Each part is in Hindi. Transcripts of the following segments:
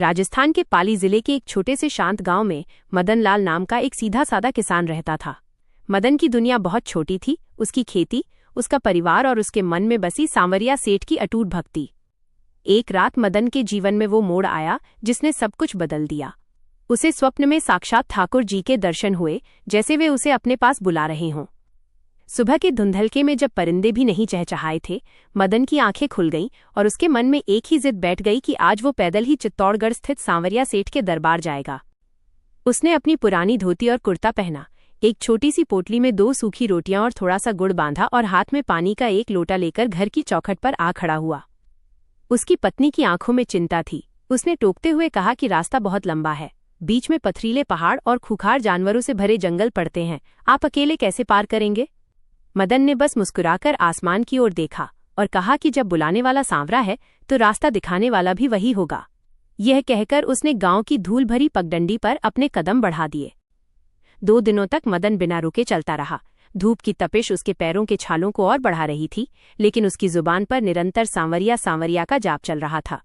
राजस्थान के पाली जिले के एक छोटे से शांत गांव में मदन लाल नाम का एक सीधा सादा किसान रहता था। मदन की दुनिया बहुत छोटी थी, उसकी खेती, उसका परिवार और उसके मन में बसी सांवरिया सेठ की अटूट भक्ति। एक रात मदन के जीवन में वो मोड़ आया जिसने सब कुछ बदल दिया। उसे स्वप्न में साक्षात ठाकुर जी के दर्शन हुए, जैसे वे उसे अपने पास बुला रहे हों। सुबह के धुंधलके में जब परिंदे भी नहीं चहचहाए थे, मदन की आंखें खुल गईं और उसके मन में एक ही जिद बैठ गई कि आज वो पैदल ही चित्तौड़गढ़ स्थित सांवरिया सेठ के दरबार जाएगा। उसने अपनी पुरानी धोती और कुर्ता पहना, एक छोटी सी पोटली में 2 सूखी रोटियां और थोड़ा सा गुड़ बांधा और हाथ में पानी का एक लोटा लेकर घर की चौखट पर आ खड़ा हुआ। उसकी पत्नी की आंखों में चिंता थी। उसने टोकते हुए कहा कि रास्ता बहुत लंबा है, बीच में पथरीले पहाड़ और खूंखार जानवरों से भरे जंगल पड़ते हैं, आप अकेले कैसे पार करेंगे? मदन ने बस मुस्कुराकर आसमान की ओर देखा और कहा कि जब बुलाने वाला सांवरा है तो रास्ता दिखाने वाला भी वही होगा। यह कहकर उसने गांव की धूल भरी पगडंडी पर अपने कदम बढ़ा दिए। 2 दिनों तक मदन बिना रुके चलता रहा। धूप की तपिश उसके पैरों के छालों को और बढ़ा रही थी, लेकिन उसकी जुबान पर निरंतर सांवरिया सांवरिया का जाप चल रहा था।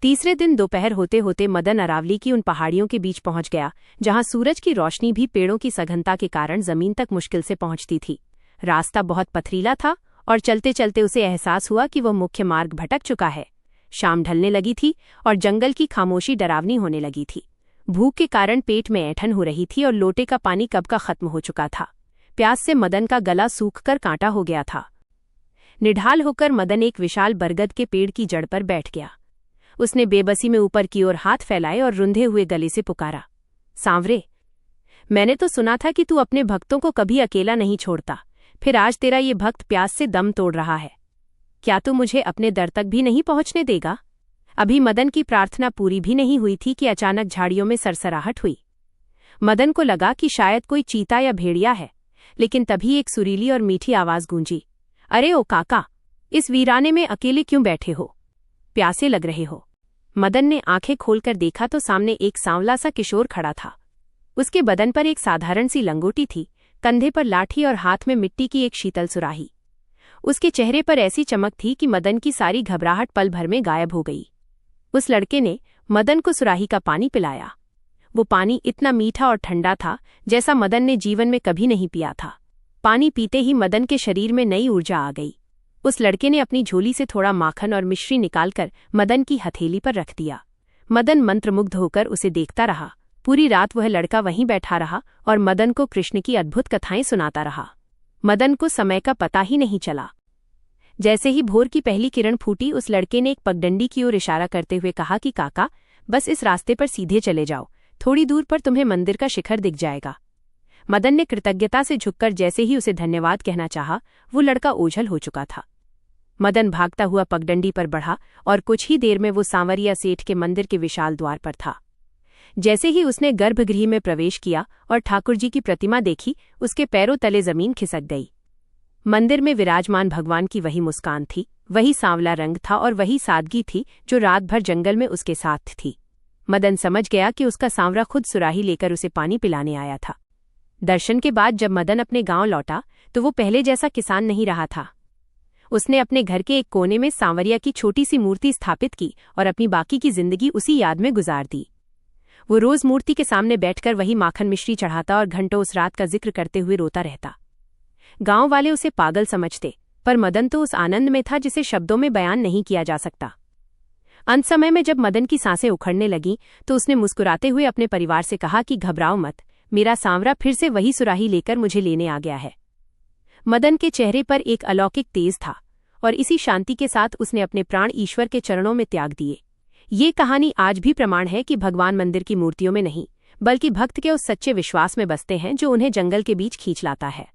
तीसरे दिन दोपहर होते होते मदन अरावली की उन पहाड़ियों के बीच पहुंच गया जहां सूरज की रोशनी भी पेड़ों की सघनता के कारण जमीन तक मुश्किल से पहुंचती थी। रास्ता बहुत पथरीला था और चलते चलते उसे एहसास हुआ कि वह मुख्य मार्ग भटक चुका है। शाम ढलने लगी थी और जंगल की खामोशी डरावनी होने लगी थी। भूख के कारण पेट में ऐंठन हो रही थी और लोटे का पानी कब का खत्म हो चुका था। प्यास से मदन का गला सूखकर कांटा हो गया था। निढाल होकर मदन एक विशाल बरगद के पेड़ की जड़ पर बैठ गया। उसने बेबसी में ऊपर की ओर हाथ फैलाए और रुंधे हुए गले से पुकारा, सांवरे, मैंने तो सुना था कि तू अपने भक्तों को कभी अकेला नहीं छोड़ता, फिर आज तेरा ये भक्त प्यास से दम तोड़ रहा है। क्या तू मुझे अपने दर तक भी नहीं पहुंचने देगा? अभी मदन की प्रार्थना पूरी भी नहीं हुई थी कि अचानक झाड़ियों में सरसराहट हुई। मदन को लगा कि शायद कोई चीता या भेड़िया है, लेकिन तभी एक सुरीली और मीठी आवाज गूंजी, अरे ओ काका, इस वीराने में अकेले क्यों बैठे हो? प्यासे लग रहे हो? मदन ने आंखें खोलकर देखा तो सामने एक सांवला सा किशोर खड़ा था। उसके बदन पर एक साधारण सी लंगोटी थी, कंधे पर लाठी और हाथ में मिट्टी की एक शीतल सुराही। उसके चेहरे पर ऐसी चमक थी कि मदन की सारी घबराहट पल भर में गायब हो गई। उस लड़के ने मदन को सुराही का पानी पिलाया। वो पानी इतना मीठा और ठंडा था जैसा मदन ने जीवन में कभी नहीं पिया था। पानी पीते ही मदन के शरीर में नई ऊर्जा आ गई। उस लड़के ने अपनी झोली से थोड़ा माखन और मिश्री निकालकर मदन की हथेली पर रख दिया। मदन मंत्रमुग्ध होकर उसे देखता रहा। पूरी रात वह लड़का वहीं बैठा रहा और मदन को कृष्ण की अद्भुत कथाएं सुनाता रहा। मदन को समय का पता ही नहीं चला। जैसे ही भोर की पहली किरण फूटी, उस लड़के ने एक पगडंडी की ओर इशारा करते हुए कहा कि काका, बस इस रास्ते पर सीधे चले जाओ, थोड़ी दूर पर तुम्हें मंदिर का शिखर दिख जाएगा। मदन ने कृतज्ञता से झुककर जैसे ही उसे धन्यवाद कहना चाहा, वो लड़का ओझल हो चुका था। मदन भागता हुआ पगडंडी पर बढ़ा और कुछ ही देर में वो सांवरिया सेठ के मंदिर के विशाल द्वार पर था। जैसे ही उसने गर्भगृह में प्रवेश किया और ठाकुर जी की प्रतिमा देखी, उसके पैरों तले जमीन खिसक गई। मंदिर में विराजमान भगवान की वही मुस्कान थी, वही सांवला रंग था और वही सादगी थी जो रात भर जंगल में उसके साथ थी। मदन समझ गया कि उसका सांवरा खुद सुराही लेकर उसे पानी पिलाने आया था। दर्शन के बाद जब मदन अपने गांव लौटा तो वो पहले जैसा किसान नहीं रहा था। उसने अपने घर के एक कोने में सांवरिया की छोटी सी मूर्ति स्थापित की और अपनी बाकी की जिंदगी उसी याद में गुजार दी। वो रोज मूर्ति के सामने बैठकर वही माखन मिश्री चढ़ाता और घंटों उस रात का जिक्र करते हुए रोता रहता। गांव वाले उसे पागल समझते, पर मदन तो उस आनंद में था जिसे शब्दों में बयान नहीं किया जा सकता। अंत समय में जब मदन की सांसें उखड़ने लगीं तो उसने मुस्कुराते हुए अपने परिवार से कहा कि घबराओ मत, मेरा सांवरा फिर से वही सुराही लेकर मुझे लेने आ गया है। मदन के चेहरे पर एक अलौकिक तेज था और इसी शांति के साथ उसने अपने प्राण ईश्वर के चरणों में त्याग दिए। ये कहानी आज भी प्रमाण है कि भगवान मंदिर की मूर्तियों में नहीं, बल्कि भक्त के उस सच्चे विश्वास में बसते हैं जो उन्हें जंगल के बीच खींच लाता है।